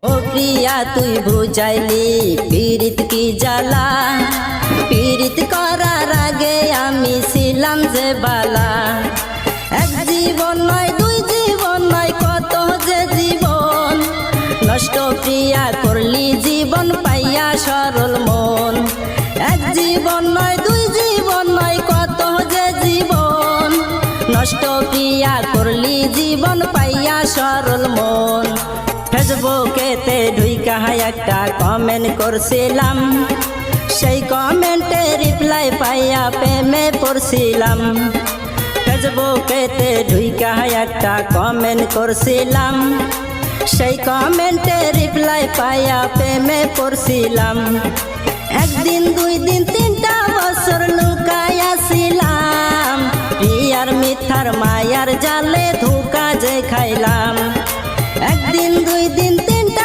ও প্রিয়া তুই বুঝাইলি পীড়িত কি জ্বালা, পীড়িত করার আগে আমি ছিলাম যে বালা। এক জীবন নয় দুই জীবন নয় কত যে জীবন, নষ্ট প্রিয়া করলি জীবন পাইয়া সরল মন। এক জীবন নয় দুই জীবন নয় কত যে জীবন, নষ্ট প্রিয়া করলি জীবন পাইয়া সরল মন। ফেসবুকেতে ঢুইকা একটা কমেন্ট করছিলাম, সেই কমেন্টে রিপ্লাই পাইয়া প্রেমে পড়ছিলাম। ফেসবুকেতে ঢুইকা একটা কমেন্ট করছিলাম, সেই কমেন্টে রিপ্লাই পাইয়া প্রেমে পড়ছিলাম। একদিন দুই দিন তিনটা বছর লুকাইয়াছিলাম, প্রিয়ার মিথ্যার মায়ার জালে ধোঁকা যে খাইলাম। একদিন দুই দিন